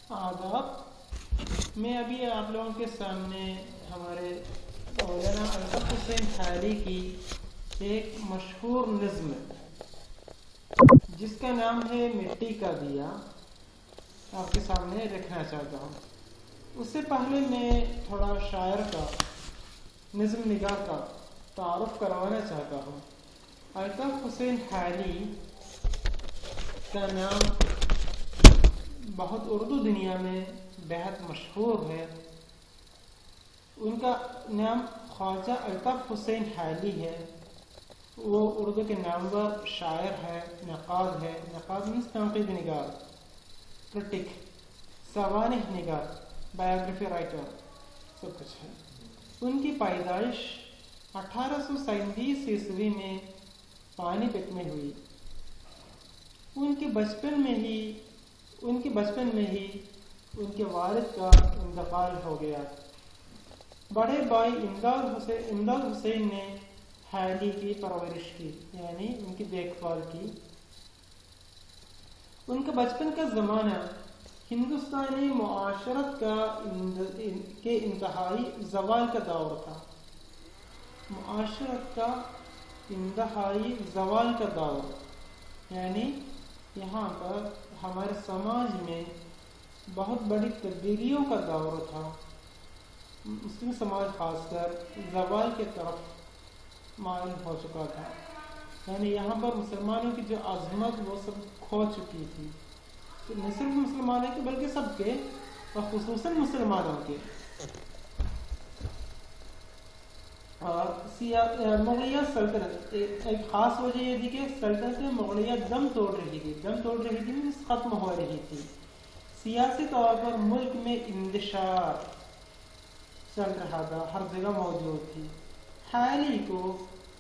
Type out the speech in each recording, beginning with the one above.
آداب، میں ابھی آپ لوگوں کے سامنے ہمارے مولانا الطاف حسین حیلی کی ایک مشہور نظم جس کا نام ہے مٹی کا دیا آپ کے سامنے رکھنا چاہتا ہوں۔ اس سے پہلے میں تھوڑا شاعر کا، نظم نگار کا تعارف کروانا چاہتا ہوں۔ الطاف حسین حیلی کا نام بہت اردو دنیا میں بہت مشہور ہے۔ ان کا نام خواجہ الطاف حسین حیلی ہے۔ وہ اردو کے نامور شاعر ہے، نقاد ہے۔ نقاد مینس تنقید نگار، کرٹک، سوانح نگار، بایوگرافی رائٹر، سب کچھ ہے۔ ان کی پیدائش 1837 عیسوی میں پانی پت میں ہوئی۔ ان کے بچپن میں ہی ان کے والد کا انتقال ہو گیا۔ بڑے بھائی امداد حسین نے حیلی کی پرورش کی، یعنی ان کی دیکھ بھال کی۔ ان کا بچپن کا زمانہ ہندوستانی معاشرت کے انتہائی زوال کا دور تھا۔ معاشرت کا انتہائی زوال کا دور، یعنی یہاں پر ہمارے سماج میں بہت بڑی تبدیلیوں کا دور تھا۔ مسلم سماج خاص کر زوال کی طرف مائل ہو چکا تھا، یعنی یہاں پر مسلمانوں کی جو عظمت وہ سب کھو چکی تھی، نہ صرف مسلمانوں کے بلکہ سب کے، اور خصوصاً مسلمانوں کے۔ اور مغلیہ سلطنت ایک خاص وجہ یہ تھی کہ سلطنت مغلیہ دم توڑ رہی تھی مینس ختم ہو رہی تھی۔ سیاسی طور پر ملک میں انتشار چل رہا تھا، ہر جگہ موجود تھی۔ حیلی کو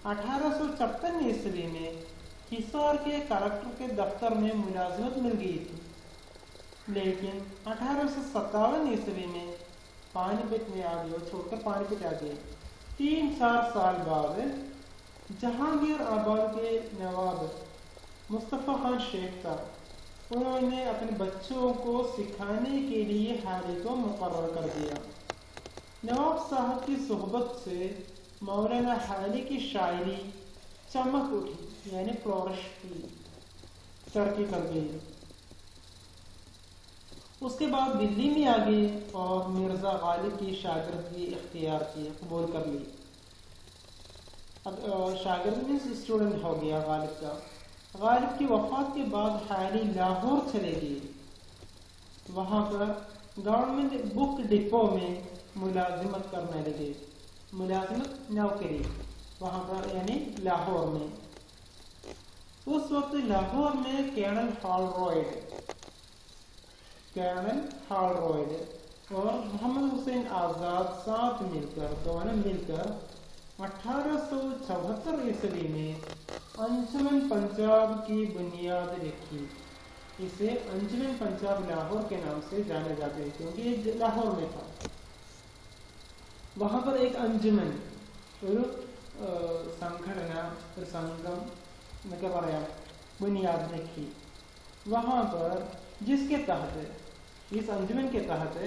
1856 عیسوی میں حصار کے کلکٹر کے دفتر میں ملازمت مل گئی تھی، لیکن 1857 عیسوی میں پانی پت میں آ گئے، چھوڑ کر پانی پت آ گئے۔ 3-4 سال بعد جہانگیر آباد کے نواب مصطفیٰ خان شیخ تھا، انہوں نے اپنے بچوں کو سکھانے کے لیے حیلی کو مقرر کر دیا۔ نواب صاحب کی صحبت سے مولانا حیلی کی شاعری چمک اٹھی، یعنی فلورش کی، ترقی کر گئی۔ اس کے بعد دلی میں آ گئے اور مرزا غالب کی شاگردگی اختیار کی، قبول کر لی۔ اب شاگرد میں اسٹوڈنٹ ہو گیا غالب کا۔ غالب کی وفات کے بعد حیلی لاہور چلے گئی، وہاں پر گورنمنٹ بک ڈپو میں ملازمت کرنے لگے، نوکری وہاں پر، یعنی لاہور میں۔ اس وقت لاہور میں کرنل ہال رویڈ اور محمد حسین آزاد دونوں مل کر 1874 عیسوی میں انجمن پنجاب کی بنیاد رکھی۔ اسے انجمن پنجاب لاہور کے نام سے جانا جاتا ہے کیونکہ یہ لاہور میں تھا۔ وہاں پر ایک انجمن بنیاد رکھی، وہاں پر جس کے تحت، اس انجمن کے تحت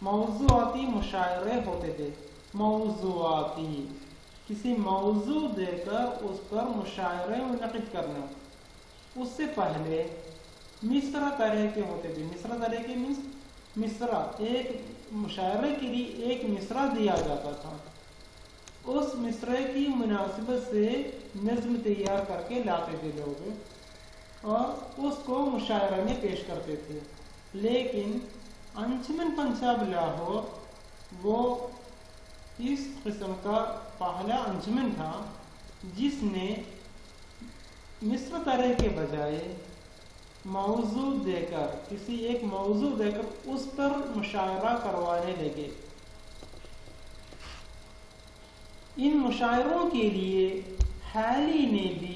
موضوعاتی مشاعرے ہوتے تھے۔ موضوعاتی، کسی موضوع دے کر اس پر مشاعرے منعقد کرنا۔ اس سے پہلے مصرع طرح کے ہوتے تھے۔ مصرع طرح کے مینس مصرع، ایک مشاعرے کے لیے ایک مصرع دیا جاتا تھا، اس مصرع کی مناسبت سے نظم تیار کر کے لاتے تھے لوگ اور اس کو مشاعرے میں پیش کرتے تھے۔ لیکن انجمن پنجاب لاہور وہ اس قسم کا پہلا انجمن تھا جس نے مصرع طرح کے بجائے موضوع دے کر، کسی ایک موضوع دے کر اس پر مشاعرہ کروانے لگے۔ ان مشاعروں کے لیے حیلی نے بھی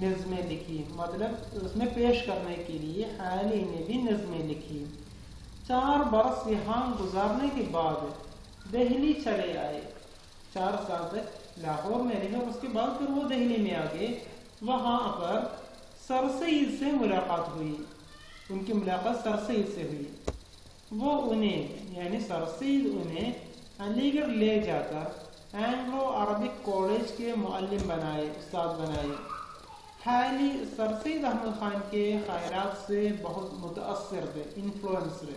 نظمیں لکھی، مطلب اس میں پیش کرنے کے لیے حیلی نے بھی نظمیں لکھی۔ 4 برس یہاں گزارنے کے بعد دہلی چلے آئے۔ 4 سال تک لاہور میں رہے، اس کے بعد پھر وہ دہلی میں آ گئے۔ وہاں پر سر سید سے ملاقات ہوئی۔ ان کی ملاقات سر سید سے ہوئی. وہ انہیں یعنی سر سید انہیں علی گڑھ لے جا کر اینگلو عربک کالج کے معلم بنائے، استاد بنائے. حالی سر سید احمد خان کے خیرات سے بہت متاثر تھے، انفلوئنسڈ.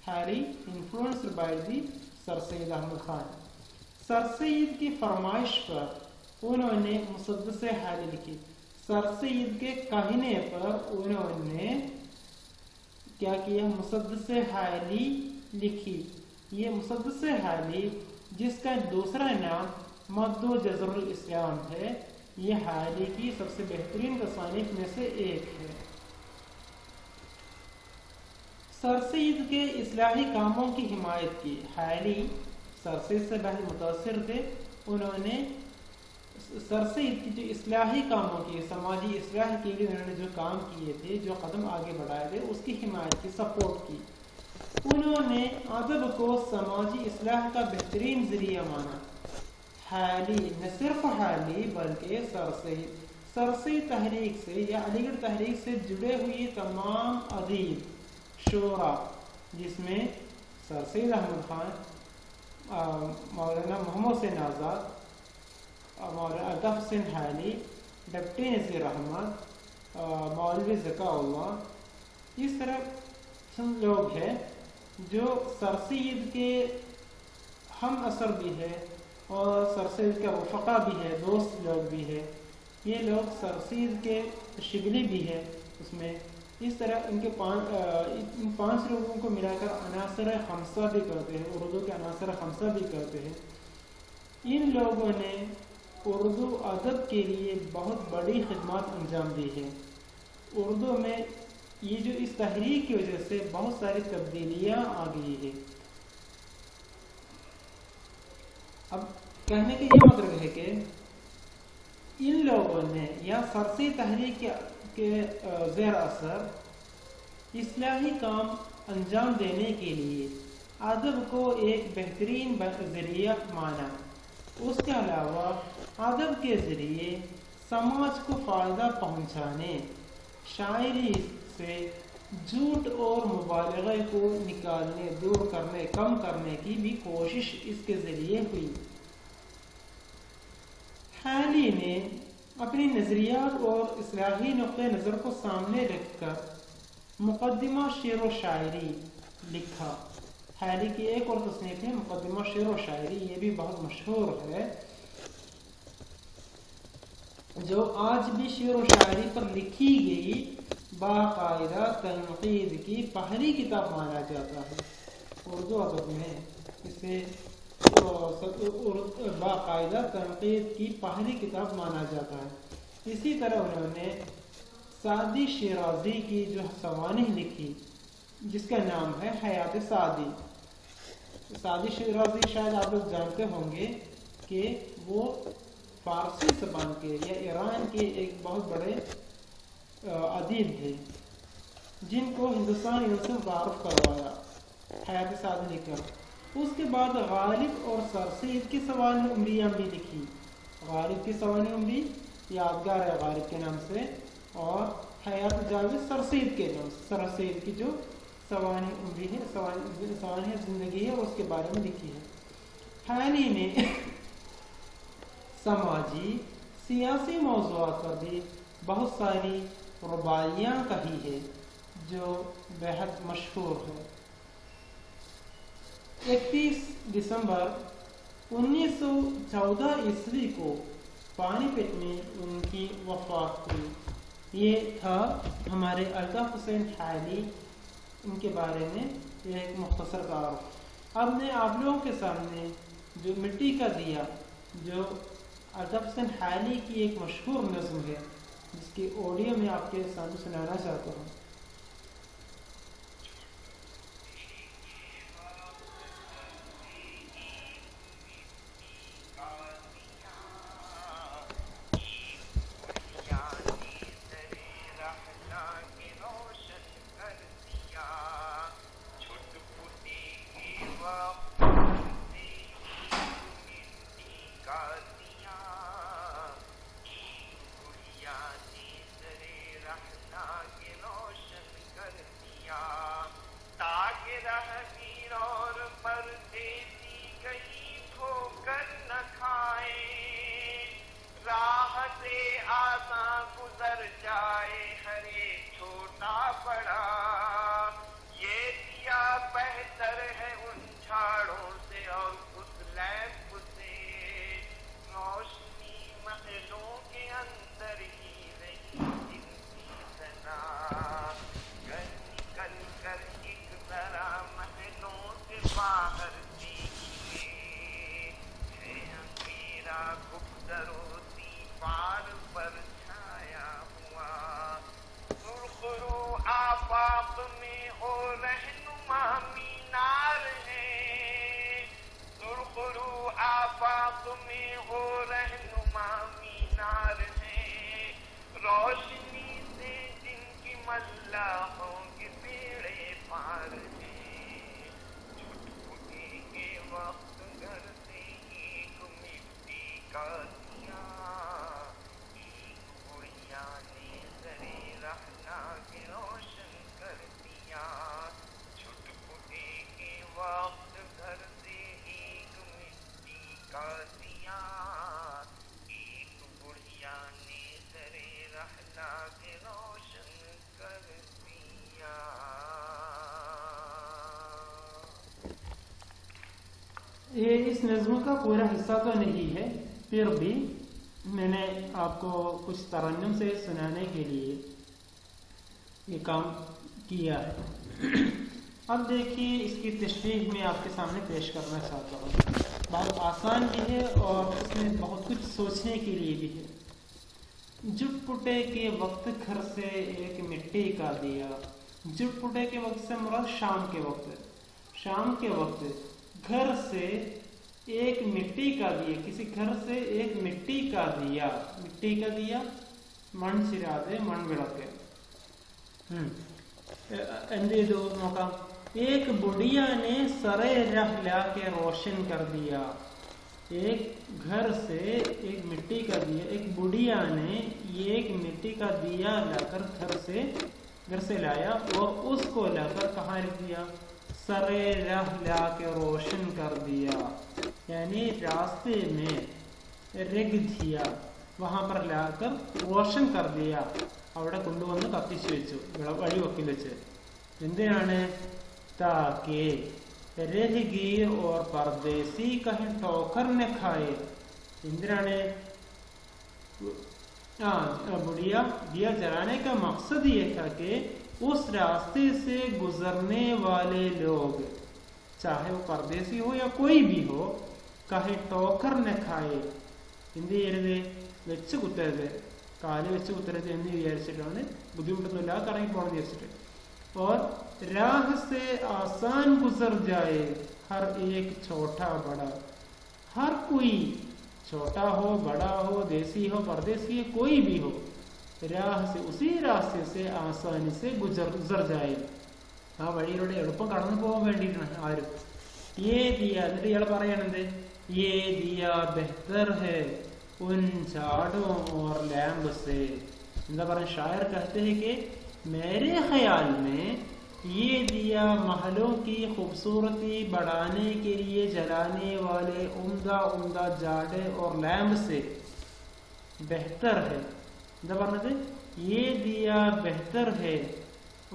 حالی انفلوئنسڈ بائی دی سر سید احمد خان. سر سید کی فرمائش پر انہوں نے مسدس حالی لکھی. سر سید کے کہنے پر انہوں نے کیا کیا؟ مسدس حالی لکھی. یہ مسدس حالی جس کا دوسرا نام مد و جزر الاسلام ہے، یہ حالی کی سب سے بہترین تصانیف میں سے ایک ہے. سر سید کے اصلاحی کاموں کی حمایت کی. حالی سر سید سے بہت متاثر تھے. انہوں نے سر سید کی جو اصلاحی کاموں کی، سماجی اصلاح کے لیے انہوں نے جو کام کیے تھے، جو قدم آگے بڑھائے تھے، اس کی حمایت کی، سپورٹ کی. انہوں نے ادب کو سماجی اصلاح کا بہترین ذریعہ مانا. حالی نہ صرف حالی بلکہ سر سید تحریک سے یا علی گڑھ تحریک سے جڑے ہوئے تمام ادیب، شعراء، جس میں سر سید احمد خان، مولانا محمد حسین آزاد، مولانا الطاف حسین حالی، ڈپٹی نذیر احمد، مولوی ذکا اللہ، اس طرح چند لوگ ہیں جو سر سید کے ہم اثر بھی ہے اور سر سید کا رفقا بھی ہے، دوست لوگ بھی ہے. یہ لوگ سر سید کے شبلی بھی ہے اس میں. اس طرح ان کے پانچ لوگوں کو ملا کر عناصر خمسہ بھی کہتے ہیں، اردو کے عناصر خمسہ بھی کہتے ہیں. ان لوگوں نے اردو ادب کے لیے بہت بڑی خدمات انجام دی ہے. اردو میں یہ جو اس تحریک کی وجہ سے بہت ساری تبدیلیاں آ گئی ہے. اب کہنے کا یہ مطلب ہے کہ ان لوگوں نے یا سرسی تحریک کے زیر اثر اصلاحی کام انجام دینے کے لیے ادب کو ایک بہترین ذریعہ مانا. اس کے علاوہ ادب کے ذریعے سماج کو فائدہ پہنچانے، شاعری سے جھوٹ اور مبالغے کو نکالنے، دور کرنے، کم کرنے کی بھی کوشش اس کے ذریعے ہوئی. حالی نے اپنی نظریات اور اصلاحی نقطۂ نظر کو سامنے رکھ کر مقدمہ شعر و شاعری لکھا. حالی کی ایک اور تصنیف ہے مقدمہ شعر و شاعری، یہ بھی بہت مشہور ہے، جو آج بھی شعر و شاعری پر لکھی گئی باقاعدہ تنقید کی پہلی کتاب مانا جاتا ہے. اردو ادب میں اسے باقاعدہ تنقید کی پہلی کتاب مانا جاتا ہے. اسی طرح انہوں نے سعدی شیرازی کی جو سوانح لکھی جس کا نام ہے حیات سعدی. سعدی شیرازی شاید آپ لوگ جانتے ہوں گے کہ وہ فارسی زبان کے یا ایران کے ایک بہت بڑے ادیب تھے جن کو ہندوستان ان سے متعارف کروایا حیات سعدی لکھ کر. اس کے بعد غالب اور سر سید کی سوانح عمریاں بھی لکھی. غالب کی سوانح عمری یادگار ہے غالب کے نام سے، اور حیات جاوید سر سید کے نام سے. سر سید کی جو سوانح عمری ہے، سوانح زندگی ہے، اس کے بارے میں لکھی ہے. حالی نے سماجی سیاسی موضوعات پر بھی بہت ساری رباعیاں کہی ہے جو بہت مشہور ہے. 31 دسمبر 1914 عیسوی کو پانی پت میں ان کی وفات ہوئی. یہ تھا ہمارے الطاف حسین حالی، ان کے بارے میں ایک مختصر تعارف. اب میں آپ لوگوں کے سامنے جو مٹی کا دیا، جو الطاف حسین حالی کی ایک مشہور نظم ہے، جس کی آڈیو میں آپ کے سامنے سنانا چاہتا ہوں. में हो रहनुमा मीनार है, सुरखरू आफाक में हो रहनुमा मीनार है, रोशनी से जिनकी मल्लाहों के बेड़े पार है, छुटपुटे के वक्त घर से एक मिट्टी का दिया, एक गुड़िया ने जरे रहना के रोशन कर दिया, छुटपुटे के वक्त घर से एक मिट्टी का दिया, एक गुड़िया ने जरे रहना के रोशन कर दिया। ये इस नज़्म का पूरा हिस्सा तो नहीं है, फिर भी मैंने आपको कुछ तरन्नुम से सुनाने के लिए ये काम किया है। अब देखिए, इसकी तशरीह मैं आपके सामने पेश करना चाहता हूँ। बहुत आसान भी है और इसमें बहुत कुछ सोचने के लिए भी है। जुटपुटे के वक्त घर से एक मिट्टी का दिया। जुटपुटे के वक्त से मुराद शाम के वक्त। शाम के वक्त घर से एक मिट्टी का दिया, किसी घर से एक मिट्टी का दिया। मिट्टी का दिया മൺചിരാതെ മൺവിളക്ക്। എന്ത് ചെയ്തു നോക്കാം. एक बुढ़िया ने सरे रह ला के रोशन कर दिया। एक घर से एक मिट्टी का दिया, एक बुढ़िया ने एक मिट्टी का दिया लाकर घर से लाया और उसको लाकर कहाँ रख दिया? सरे रह ला के रोशन कर दिया, यानी रास्ते में रख दिया, वहां पर लाकर रोशन कर दिया. അവിടെ കൊണ്ടുവന്ന് കത്തിച്ചു വെച്ചു, വഴി വക്കിൽ വെച്ച്. എന്തിനാണ്? ताकि रहगी और परदेसी कहीं ठोकर न खाए. इंद्राने बुढ़िया दिया जलाने का मकसद ये था कि उस रास्ते से गुजरने वाले लोग, चाहे वो परदेसी हो या कोई भी हो, कहीं ठोकर न खाए. എന്ത് ചെയ്യരുത്? വെച്ച് കുത്തരുത്, കാല് വെച്ച് കുത്തരുത് എന്ന് വിചാരിച്ചിട്ടാണ്. ബുദ്ധിമുട്ടൊന്നുമില്ല, കറങ്ങി പോകണമെന്ന് വിചാരിച്ചിട്ട്. और राह से आसान गुजर जाए हर एक छोटा बड़ा. हर कोई, छोटा हो बड़ा हो देसी हो परदेसी हो कोई भी हो, राह से उसी रास्ते से आसानी से गुजर जाए. ആ വഴിയിലൂടെ എളുപ്പം കടന്നു പോകാൻ വേണ്ടിയിട്ടാണ്. ആരും ये दिया, എന്നിട്ട് ഇയാൾ പറയണത് ये दिया बेहतर है उन झाड़ों और लैम्ब से. എന്താ പറയുക? शायर कहते हैं कि मेरे ख्याल में ये दिया महलों की खूबसूरती बढ़ाने के लिए जलाने वाले उम्दा उम्दा जाड़े और लैम्ब से बेहतर है. എന്താ പറഞ്ഞത്? ये दिया बेहतर है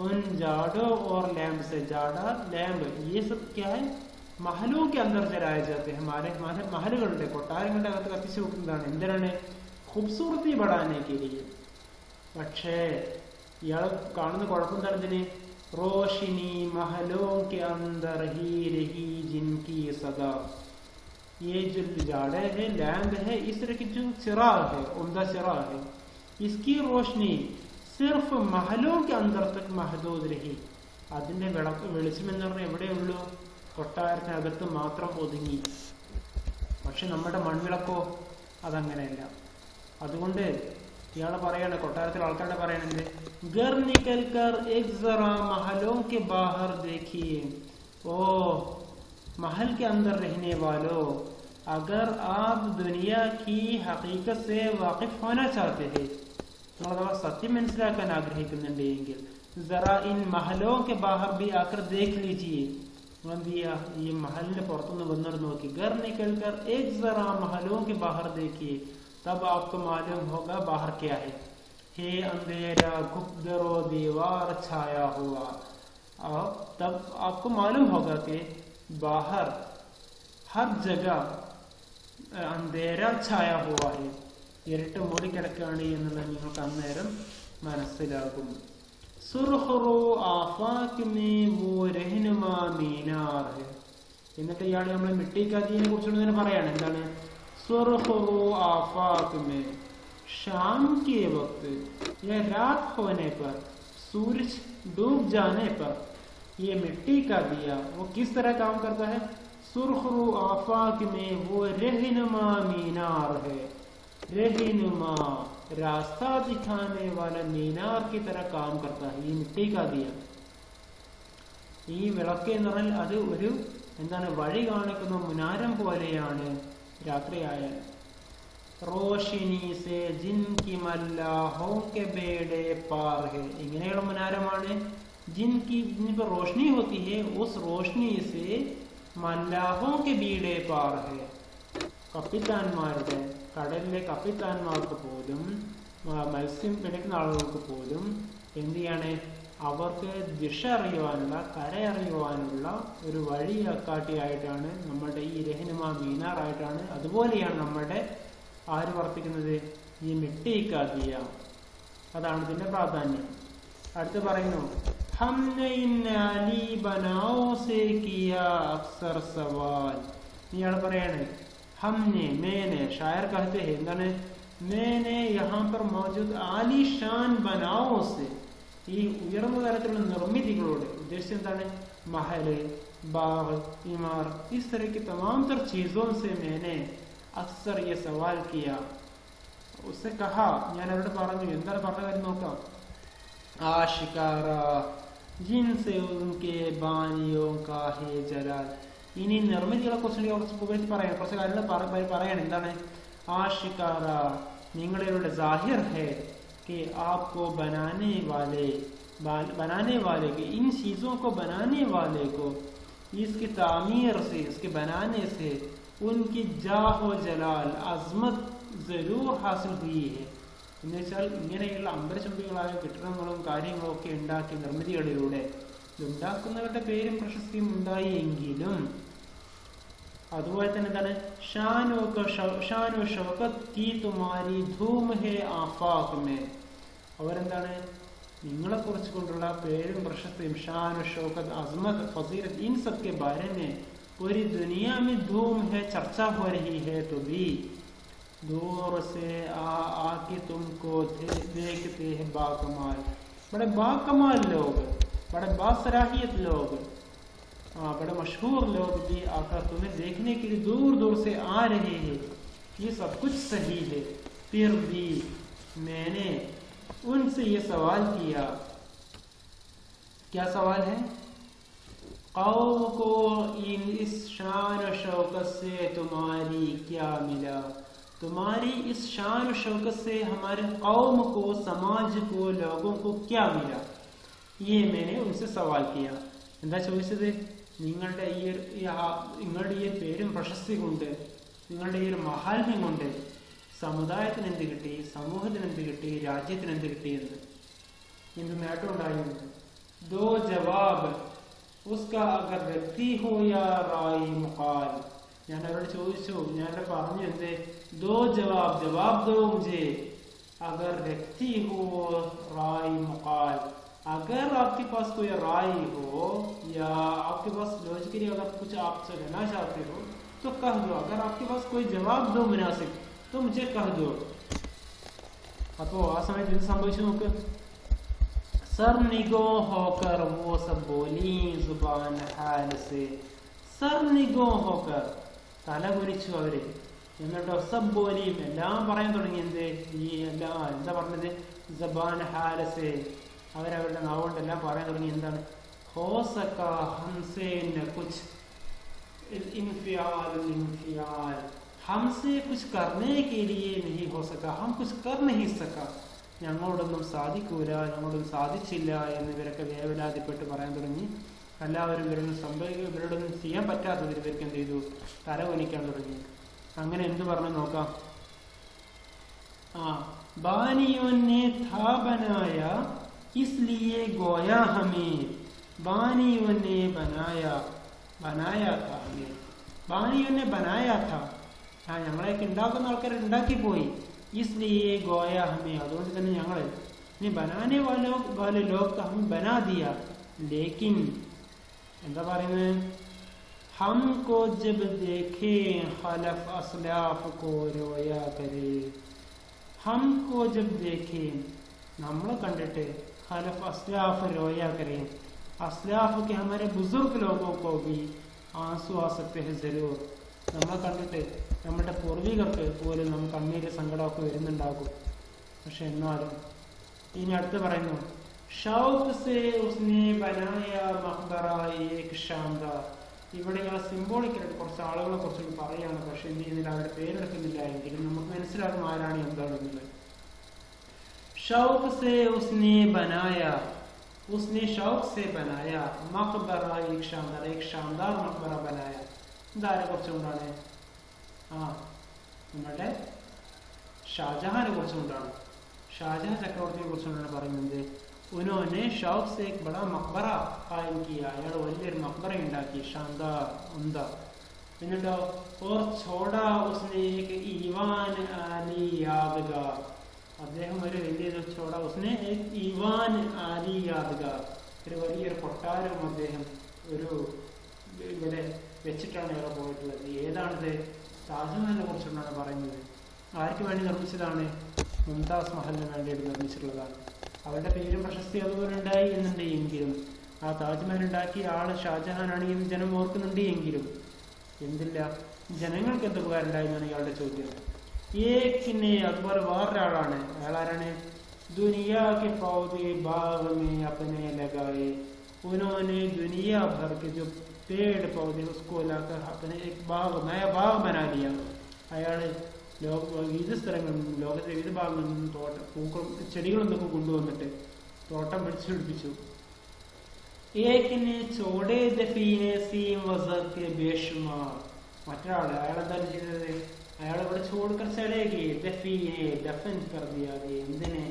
उन जाड़ों और लैम्ब से. जाड़ा लैम्ब ये सब क्या है? महलों के अंदर जलाए जाते हैं. हमारे महലുകളുടെ കൊട്ടാരങ്ങളുടെ അകത്ത് കത്തിച്ചു വെക്കുന്നതാണ്. എന്തിനാണ്? खूबसूरती बढ़ाने के लिए. പക്ഷേ ഇയാൾ കാണുന്ന കുഴപ്പം തരത്തിന് रोशनी महलों के अंदर ही रही जिनकी सदा. ये जो जाड़े है लैम्ब है, इस तरह की जो चिराग है, उम्दा चिराग है, इसकी रोशनी सिर्फ महलों के अंदर तक महदूद रही. അതിന്റെ വെളിച്ചം എന്ന് പറഞ്ഞാൽ എവിടെയുള്ളൂ? കൊട്ടാരത്തിനകത്ത് മാത്രം ഒതുങ്ങി. പക്ഷെ നമ്മുടെ മൺവിളക്കോ അതങ്ങനെയല്ല. അതുകൊണ്ട് ഇയാളെ പറയാണ്, കൊട്ടാരത്തിലെ ആൾക്കാരുടെ പറയണത്, घर निकल कर एक जरा महलों के बाहर देखिए. ओ महल के अंदर रहने वालों, अगर आप दुनिया की हकीकत से वाकिफ होना चाहते हैं, मतलब सत्य മനസ്സിലാക്കാൻ ആഗ്രഹിക്കുന്നുണ്ടെങ്കിൽ जरा इन महलों के बाहर भी आकर देख लीजिए. ये महल പുറത്തുനിന്ന് വന്നിട്ട് നോക്കി. घर निकल कर एक जरा महलों के बाहर देखिए, तब आपको मालूम होगा बाहर क्या है. हे अंधेरा गुप्तरो दीवार छाया हुआ. और तब आपको मालूम होगा कि बाहर हर जगह अंधेरा छाया हुआ है, ഇരുട്ട് മൂടിക്കിടക്കുകയാണ് എന്നുള്ളത് നിങ്ങൾക്ക് അന്നേരം മനസ്സിലാകും. സുർഖറു ആഫാഖ് മേ വോ റഹ്നുമാ മീനാർ है. എന്നിട്ട് ഇയാൾ നമ്മൾ മിട്ടിക്കാതിയെ കുറിച്ചുള്ള ഇങ്ങനെ പറയാണ്. എന്താണ്? सुरखरू आफाक में, शाम के वक्त या रात होने पर सूरज डूब जाने पर ये मिट्टी का दिया वो किस तरह काम करता है, सुरखरू आफाक में वो रहनुमा मीनार है, रहनुमा रास्ता दिखाने वाला मीनार की तरह काम करता है ये मिट्टी का दिया. ഈ വിളക്ക് എന്ന് പറഞ്ഞാൽ അത് ഒരു എന്താണ്, വഴി കാണിക്കുന്ന മുനാരം പോലെയാണ് രാത്രിയായാൽ. റോഷിനി സേ ജിൻകി മല്ലാഹോ കെ ബേഡെ പാർ ഹെ, ഇങ്ങനെയുള്ള മുനാരമാണ്. ജിൻകി ജിൻപർ റോഷ്നി ഹോത്തി ഹെ ഉസ് റോഷ്നി സേ മല്ലാഹോ കെ ബീഡെ പാർ ഹെ, കപ്പിത്താന്മാരുടെ, കടലിലെ കപ്പിത്താന്മാർക്ക് പോലും മത്സ്യം പിടിക്കുന്ന ആളുകൾക്ക് പോലും എന്ത് ചെയ്യാണ്, അവർക്ക് ദിശ അറിയുവാനുള്ള, കരയറിയുവാനുള്ള ഒരു വഴികാട്ടിയായിട്ടാണ് നമ്മളുടെ ഈ രഹനുമാ മീനാറായിട്ടാണ്. അതുപോലെയാണ് നമ്മുടെ ആര് വർത്തിക്കുന്നത്, ഈ മിട്ടിക്കാതിയ. അതാണ് ഇതിന്റെ പ്രാധാന്യം. അടുത്ത് പറയുന്നു, ഇയാൾ പറയാണ് ഹംനെ മേനെ, ഷായർ കഹത്തെ ഹെ, എന്താണ്, മേനെ യഹാ പർ മൗജൂദ് ആലിഷാൻ ബനാവോ സെ, ഈ ഉയർന്ന തരത്തിലുള്ള നിർമ്മിതികളോട് ഉദ്ദേശിച്ചത് എന്താണ്, മഹല്, ബാഗ്, ഇമാർ, ഇസ് തരഹ की तमाम तर चीजों से मैंने अक्सर ये सवाल किया. उससे कहा, ഞാൻ അവരോട് പറഞ്ഞു, എന്താണ് പറഞ്ഞ കാര്യം നോക്കാം. ആഷികാര ജിൻസെ ഉൻകെ ബാനിയോ കാ ഹേ ജലാൽ, ഇനി നിർമ്മിതികളെ കുറിച്ച് കുറച്ച് പുകഴ്ത്തി പറയാം, കുറച്ച് കാര്യങ്ങൾ പറയാണ്. എന്താണ്, ആഷികാര നിങ്ങളുടെ സാഹിർ ഹേ कि आपको बनाने वाले के इन चीज़ों को बनाने वाले को इसकी तामीर से, इसके बनाने से उनकी जाहो जलाल अजमत जरूर हासिल हुई है. എന്ന് വെച്ചാൽ ഇങ്ങനെയുള്ള അമ്പരചുംബികളായ കെട്ടിടങ്ങളും കാര്യങ്ങളും ഒക്കെ ഉണ്ടാക്കിയ നിർമ്മിതികളിലൂടെ ഉണ്ടാക്കുന്നവരുടെ പേരും പ്രശസ്തിയും ഉണ്ടായി എങ്കിലും അതുപോലെ തന്നെ എന്താണ്, ഷാനോ ഷൗകത്ത് കി തുമാരി ധൂം ഹേ ആഫാഖ് മേ, അവരെന്താണ്, നിങ്ങളെ കുറിച്ച് കൊണ്ടുള്ള പേരും പ്രശസ്തിയും, ഷാനോ Shoukath, Asmath, Faseelath, in sub K Bare may puri Duniya may Dhoom ഹേ, ചർച്ച ഹോ രഹി ഹേ, तो भी दूर से आके तुमको देखते हैं बाकमाल, बड़े बाकमाल लोग, बड़े बासराहियत लोग, बड़े मशहूर लोग भी आकर तुम्हें देखने के लिए दूर दूर से आ रहे हैं. ये सब कुछ सही है, फिर भी मैंने उनसे ये सवाल किया. क्या सवाल है, कौम को इस शान और शौकत से तुम्हारी क्या मिला, तुम्हारी इस शान और शौकत से हमारे कौम को, समाज को, लोगों को क्या मिला, ये मैंने उनसे सवाल किया. എന്താ ചോദിച്ചത്, നിങ്ങളുടെ ഈ പേരും പ്രശസ്തി കൊണ്ട്, നിങ്ങളുടെ ഈ ഒരു മഹാത്മ്യം കൊണ്ട് സമുദായത്തിന് എന്ത് കിട്ടി, സമൂഹത്തിന് എന്ത് കിട്ടി, രാജ്യത്തിന് എന്ത് കിട്ടിയെന്ന്, എന്ത് നേട്ടം ഉണ്ടായിരുന്നു. ദോ ജവാബ് ഉസ്കാ അഗർ വ്യക്തി ഹോ യാ റായി മുഖാൽ, ഞാൻ അവരോട് ചോദിച്ചു, ഞാൻ പറഞ്ഞു, എന്ത്, ദോ ജവാബ്, ജവാബ് ദോ മുझे, अगर व्यक्ति हो राय मुकाल, अगर आपके पास कोई राय हो या आपके पास लॉजिकली अगर कुछ आपसे कहना चाहते हो तो कह दो, अगर आपके पास कोई जवाब दो मुनासिब तो मुझे कह दो. അപ്പോ ആ സമയത്ത് എന്ത് സംഭവിച്ചു നോക്ക്, സർ നിഗോ ഹോക്കർ വോ സബ് ബോലി സുബാൻ ഹാൽ സെ, സർ നിഗോ ഹോക്കർ, തല കുരിച്ചു അവര്, എന്നിട്ടോ സബ് ബോലിയും എല്ലാം പറയാൻ തുടങ്ങി. എന്ത്, ഈ എല്ലാം എന്താ പറഞ്ഞത്, സബാൻ ഹാൽ സെ, അവരവരുടെ നാവുകൊണ്ട് എല്ലാം പറയാൻ തുടങ്ങി. എന്താണ്, ഹോ സക ഹംസേ ന കുച്ച് ഇൻഫിയാൽ ഇൻഫിയാൽ, हमसे कुछ करने के लिए नहीं हो सका, हम कुछ कर नहीं सका, ഞങ്ങളോടൊന്നും സാധിക്കൂല, ഞങ്ങളോടൊന്നും സാധിച്ചില്ല എന്നിവരൊക്കെ വേവലാതിപ്പെട്ട് പറയാൻ തുടങ്ങി. എല്ലാവരും ഇവരോടൊന്നും ചെയ്യാൻ പറ്റാത്തതിൽ ഇവർക്ക് എന്ത് ചെയ്തു, തലകുനിക്കാൻ തുടങ്ങി. അങ്ങനെ എന്ത് പറഞ്ഞു നോക്കാം. बानियों ने था बनाया इसलिए गोया हमें, बानियों ने बनाया था हमें, बानियों ने बनाया था, ഞങ്ങളെയൊക്കെ ഉണ്ടാക്കുന്ന ആൾക്കാർ ഉണ്ടാക്കി പോയി. इसलिए गोया हमें, അതുകൊണ്ട് തന്നെ ഞങ്ങൾ ने बनाने वाले लोग तो हम बना दिया, लेकिन എന്താ പറയുന്നത്, हमको जब देखे खलफ असलाफ को रोया करे, हमको जब देखे, നമ്മളെ കണ്ടിട്ട്, خلف اسلاف رویا کریں. اسلاف کے ہمارے بزرگ لوگوں کو بھی ആൻസു ആ സക്തെ ഹെ ജരൂർ. നമ്മളെ കണ്ടിട്ട് നമ്മുടെ പൂർവികർക്ക് പോലും നമുക്ക് കണ്ണീര് സങ്കടമൊക്കെ വരുന്നുണ്ടാകും. പക്ഷെ എന്നാലും ഇനി അടുത്ത് പറയുന്നു, ഷൗഖ് സേ ഉസ്നെ ബനായ മഖ്ബറ ഏക് ശാൻദാർ. ഇവിടെ ഞാൻ സിംബോളിക്കലായിട്ട് കുറച്ച് ആളുകളെ കുറിച്ച് പറയുകയാണ്. പക്ഷെ എന്ത് ചെയ്യുന്നില്ല, അവരുടെ പേരെടുക്കുന്നില്ല എങ്കിലും നമുക്ക് മനസ്സിലാകും ആരാണ് എന്താണെന്നുള്ളത്. ഷൗഖ് സേ ഉസ്നെ ബനായ, उसने शौक से बनाया मकबरा एक शानदार मकबरा बनाया. ഇതാരെ കുറിച്ചുകൊണ്ടാണ്? നമ്മുടെ ഷാജഹാനെ കുറിച്ചുകൊണ്ടാണ്. ഷാജഹാൻ ചക്രവർത്തിയെ കുറിച്ചുകൊണ്ടാണ് പറയുന്നത്. ഉനോനെ ഷൗഖ് സെ एक बड़ा मकबरा कायम किया. അയാൾ വലിയൊരു മക്ബറ ഉണ്ടാക്കി, ഷാൻദാർ ഉംദ. എന്നിട്ടോ और छोड़ा उसने एक ईवान आली यादगार. അദ്ദേഹം ഒരു വലിയ ചോട ഉസ്നെ ഈവാൻ ആലി യാദ്ഗാർ, ഒരു വലിയൊരു കൊട്ടാരവും അദ്ദേഹം ഒരു ഇവിടെ വെച്ചിട്ടാണ് ഇവിടെ പോയിട്ടുള്ളത്. ഏതാണിത്? താജ്മഹലിനെ കുറിച്ചുകൊണ്ടാണ് പറയുന്നത്. ആർക്ക് വേണ്ടി നിർമ്മിച്ചതാണ്? മുംതാസ് മഹലിന് വേണ്ടിയിട്ട് നിർമ്മിച്ചിട്ടുള്ളതാണ്. അവരുടെ പേരും പ്രശസ്തി അതുപോലെ ഉണ്ടായി എന്നുണ്ട് എങ്കിലും ആ താജ്മഹൽ ഉണ്ടാക്കിയ ആള് ഷാജഹാനാണ് എന്ന് ജനം ഓർക്കുന്നുണ്ട് എങ്കിലും എന്തില്ല, ജനങ്ങൾക്ക് എന്ത് ഉപകാരം ഉണ്ടായിരുന്നാണ് ഇയാളുടെ ചോദ്യം. ഏക്കിനെ അതുപോലെ വേറൊരാളാണ്. അയാളാരാണ്? Duniya K പൗധെ bag may അപ്നെ ലഗായെ. ഉन्होंने दुनिया भर के जो पेड़ पौधे उसको लाकर अपने एक नया बाग बना लिया. അയാള് വിവിധ സ്ഥലങ്ങളിൽ നിന്നും ലോകത്തെ വിവിധ ഭാഗങ്ങളിൽ നിന്നും തോട്ടം പൂക്കളും ചെടികളും ഇതൊക്കെ കൊണ്ടുവന്നിട്ട് തോട്ടം പിടിപ്പിച്ചു. ഏക്കിനെ ചോടേ ദഫീനെ സീം വസഖ് ബേഷ്മാർ. മറ്റൊരാള് അയാളെന്താണ് ചെയ്തത്? അയാൾ ഇവിടെ ചോട് കർ ചലേഗി ദഫീനെ ദഫൻ കർ ദിയാ ഗയ. എന്തിനെ?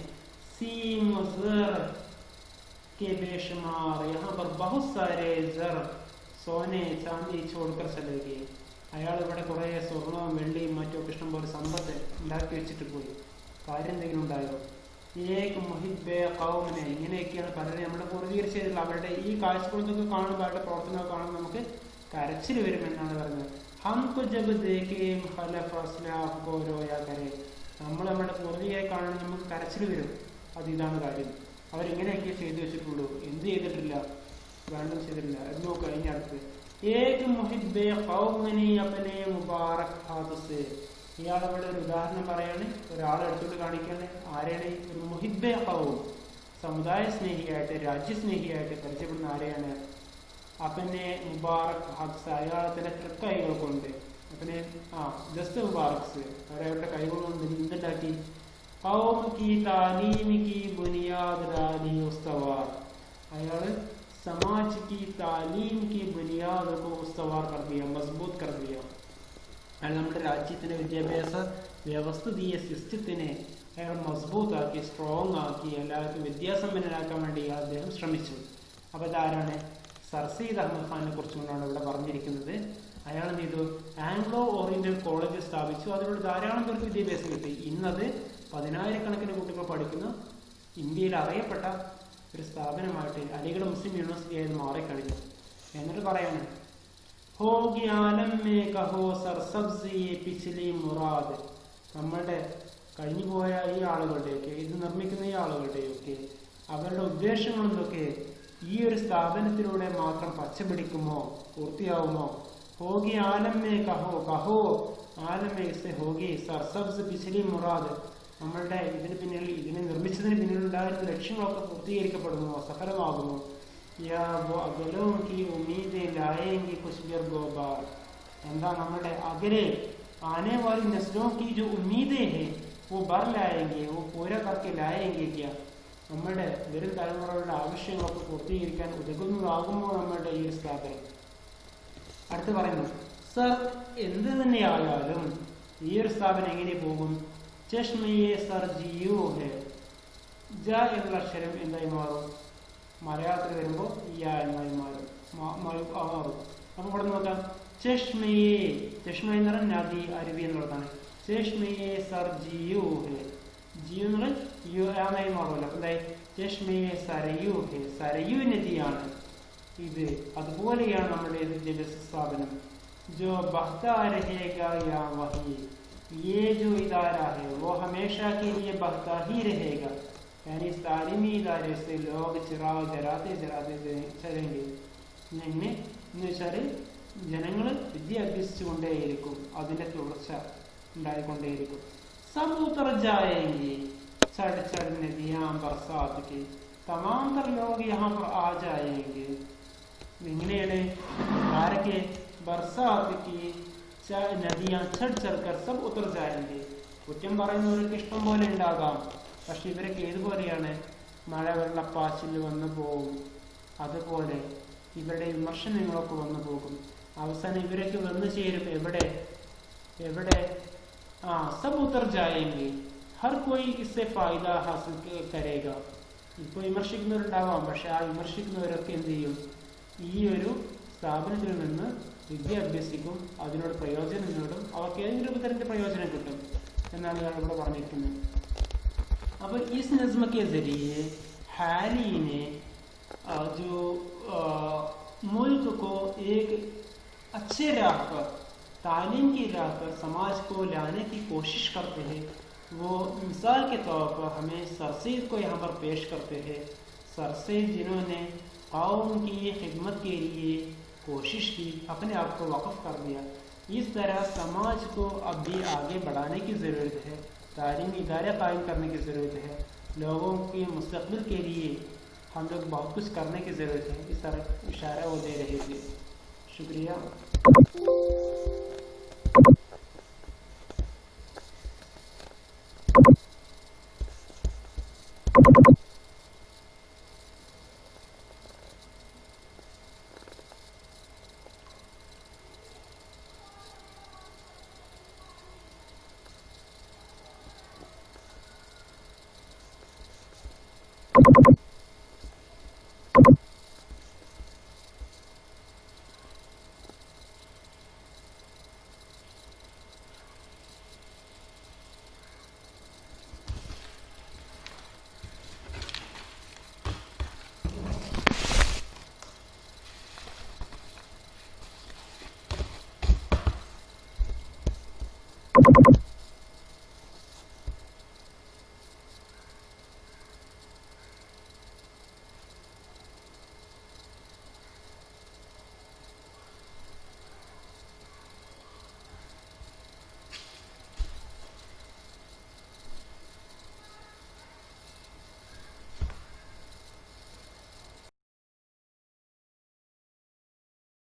സീം വസർ के बेशुमार यहाँ पर बहुत सारे जर सोने चांदी छोड़कर चले गए. അയാൾ ഇവിടെ കുറെ സ്വർണവും വെള്ളിയും മറ്റും ഇഷ്ടം പോലെ സമ്പത്ത് ഉണ്ടാക്കി വെച്ചിട്ട് പോയി. കാര്യം എന്തെങ്കിലും ഉണ്ടായോ? ഏക് മുഹിബ്ബെ ഖൗമിനെ. ഇങ്ങനെയൊക്കെയാണ് പലരും നമ്മുടെ പൂർത്തീകരിച്ചതിൽ അവരുടെ ഈ കാഴ്ചകളൊക്കെ കാണുമ്പോൾ അവരുടെ പ്രവർത്തനങ്ങൾ കാണുമ്പോൾ നമുക്ക് കരച്ചിൽ വരുമെന്നാണ് പറഞ്ഞത്. ഹംകു ജബ് ദേഖേം ഖലഫ് അസ്ലാഫ് കോ രോയാ കരേ. നമ്മൾ നമ്മുടെ പൂർവികരെ കാണുമ്പോൾ നമുക്ക് കരച്ചിൽ വരും. അത് ഇതാണ് കാര്യം. അവരിങ്ങനെയൊക്കെ ചെയ്തു വെച്ചിട്ടുള്ളൂ, എന്ത് ചെയ്തിട്ടില്ല, വേണ്ടത് ചെയ്തിട്ടില്ല. അത് നോക്കുക. അതിൻ്റെ അടുത്ത് ഏക് മുഹിബ്ബെ ഖൗമിനി അപ്നെ മുബാറക് ഹാത്ത് സേ. ഇയാളവിടെ ഒരു ഉദാഹരണം പറയാണ്, ഒരാളെ എടുത്തോട്ട് കാണിക്കാണ്. ആരെയാണ്? ഒരു മുഹിബ്ബെ ഖൗം, സമുദായ സ്നേഹിയായിട്ട് രാജ്യസ്നേഹിയായിട്ട് പരിചയപ്പെടുന്ന ആരെയാണ്? അപ്പനെ മുബാറക് ഹാത്ത്. അയാളത്തിന്റെ തൃക്കൈകൾ കൊണ്ട് അപ്പനെ ജസ്റ്റ് മുബാറക്സ് അവരവരുടെ കൈകൾ കൊണ്ട് എന്തുണ്ടാക്കി? ഖൗം കി താലീം കി ബുനിയാദ് ഡാലി ഉസ്തവാർ. അയാള് സമാജ് കി താലീം കി ബുനിയാദ് കോ ഉസ്തവാർ കർ ദിയ, മസ്ബൂത്ത് കർ ദിയ. അയാൾ നമ്മുടെ രാജ്യത്തിന്റെ വിദ്യാഭ്യാസ വ്യവസ്ഥിതീയ സിസ്റ്റത്തിനെ അയാൾ മസ്ബൂത്താക്കി, സ്ട്രോങ് ആക്കി, എല്ലാവർക്കും വിദ്യാസമ്പന്നനാക്കാൻ വേണ്ടി അദ്ദേഹം ശ്രമിച്ചു. അപ്പൊ ഇതാരാണ്? സർ സയ്യിദ് അഹമ്മദ് ഖാനെ കുറിച്ചുകൊണ്ടാണ് ഇവിടെ പറഞ്ഞിരിക്കുന്നത്. അയാൾ എന്ത് ചെയ്തു? ആംഗ്ലോ ഓറിയന്റൽ കോളേജ് സ്ഥാപിച്ചു. അതിലൂടെ ധാരാളം പേർക്ക് വിദ്യാഭ്യാസം കിട്ടി. ഇന്നത് 10,000-കണക്കിന് കുട്ടികൾ പഠിക്കുന്ന ഇന്ത്യയിൽ അറിയപ്പെട്ട ഒരു സ്ഥാപനമായിട്ട് അലിഗഡ് മുസ്ലിം യൂണിവേഴ്സിറ്റി ആയത് മാറിക്കഴിഞ്ഞു. എന്നിട്ട് പറയാണ്, ഹോഗി ആലം മേ കഹോ സർ സബ്സി പിച്ലി മുറാദ്. നമ്മളുടെ കഴിഞ്ഞുപോയ ഈ ആളുകളുടെയൊക്കെ, ഇത് നിർമ്മിക്കുന്ന ഈ ആളുകളുടെയൊക്കെ അവരുടെ ഉദ്ദേശങ്ങൾ എന്തൊക്കെ ഈ ഒരു സ്ഥാപനത്തിലൂടെ മാത്രം പച്ചപിടിക്കുമോ, പൂർത്തിയാവുമോ? ഹോഗി ആലം മേ കഹോ, കഹോ ആലം മേ സെ ഹോഗി സർ സബ്സ് പിച്ലി മുറാദ്. നമ്മളുടെ ഇതിന് പിന്നിൽ, ഇതിനെ നിർമ്മിച്ചതിന് പിന്നിലുണ്ടായിരുന്ന ലക്ഷ്യങ്ങളൊക്കെ പൂർത്തീകരിക്കപ്പെടുമോ, സഫലമാകുമോ? എന്താ നമ്മുടെ അകലെ ആനെ വാലി നസ്ലോं की जो उम्मीदें हैं वो भर लाएंगे, वो पूरा करके लाएंगे क्या? നമ്മുടെ വരും തലമുറകളുടെ ആവശ്യങ്ങളൊക്കെ പൂർത്തീകരിക്കാൻ ഉതകുന്നതാകുമോ നമ്മളുടെ ഈ ഒരു സ്ഥാപനം? അടുത്ത് പറയുന്നു, സർ എന്ത് തന്നെയായാലും ഈ ഒരു സ്ഥാപനം എങ്ങനെ പോകും? ചഷ്മയെ സർ ജിയോ ഹെ. ജ എന്നുള്ള അക്ഷരം എന്തായി മാറും? മലയാളത്തിൽ വരുമ്പോൾ യ എന്നായി മാറും. അപ്പൊ ഇവിടെ നോക്കാം, ചഷ്മയെ, ചഷ്മ എന്ന് പറഞ്ഞാൽ നദി, അരുവി എന്നുള്ളതാണ്. ചഷ്മയെ സർ ജിയോ ഹെ. ജിയോ എന്നുള്ള യു ആയി മാറുമല്ലോ. അപ്പൊ എന്തായി? ചഷ്മയെ സരയു ഹെ. സരയു നദിയാണ് ഇത്. അതുപോലെയാണ് നമ്മുടെ വിദ്യാഭ്യാസ സ്ഥാപനം. ജോ ബഹ്താ രഹേഗാ യാ വഹി, ये जो इदारा है वो हमेशा के लिए बहता ही रहेगा. یعنی اس تعلیمی ادارے سے لوگ ചിറാഗ് ജരാതെ ചലیں ഗെ. ഇങ്ങനെ എന്ന് വെച്ചാൽ ജനങ്ങൾ വിദ്യ അഭ്യസിച്ചുകൊണ്ടേയിരിക്കും, അതിൻ്റെ തുടർച്ച ഉണ്ടായിക്കൊണ്ടേയിരിക്കും. സബ് ഉത്തർ ജായേംഗെ ചढ़ चढ़ नदियाँ बरसात की, तमाम तर लोग यहाँ पर आ जाएंगे. ഇങ്ങനെയാണ് ആരൊക്കെ? ബർസാത്ത് की നദിയാ ചढ़ चढ़ कर सब उतर जाएंगे. കുറ്റം പറയുന്നവർക്ക് ഇഷ്ടം പോലെ ഉണ്ടാകാം, പക്ഷെ ഇവരൊക്കെ ഏതുപോലെയാണ്? മഴ വെള്ളപ്പാച്ചിൽ വന്നു പോകും. അതുപോലെ ഇവരുടെ വിമർശനങ്ങളൊക്കെ വന്നു പോകും. അവസാനം ഇവരൊക്കെ വന്നു ചേരും എവിടെ? സബ് ഉത്തർ ജായേംഗെ, ഹർ കോയി ഇസ്സെ ഫായിദ ഹാസിൽ കരേഗ. ഇപ്പോൾ വിമർശിക്കുന്നവരുണ്ടാവാം, പക്ഷെ ആ വിമർശിക്കുന്നവരൊക്കെ എന്ത് ചെയ്യും? ഈ ഒരു സ്ഥാപനത്തിൽ നിന്ന് വിദ്യ അഭ്യസിക്കും, അതിനോട് പ്രയോജനം നേടും, അവർക്ക് ഏതെങ്കിലും രൂപത്തിൻ്റെ പ്രയോജനം കിട്ടും എന്നാണ് ഞാൻ ഇവിടെ പറഞ്ഞിരിക്കുന്നത്. അപ്പോൾ इस नज़्म के ज़रिए हाली ने जो मुल्क को एक अच्छे राह पर, तालीम की राह पर समाज को लाने की कोशिश करते हैं. वो मिसाल के तौर पर हमें सरसेज को यहाँ पर पेश करते हैं. सरसेज जिन्होंने कौम की खिदमत के लिए कोशिश की, अपने आप को वक़्फ़ कर दिया. इस तरह समाज को अब भी आगे बढ़ाने की ज़रूरत है, तालीमी इदारे कायम करने की ज़रूरत है, लोगों के मुस्तक़बिल के लिए हम लोग बहुत कुछ करने की ज़रूरत है. इस तरह इशारा वो दे रहे थे. शुक्रिया.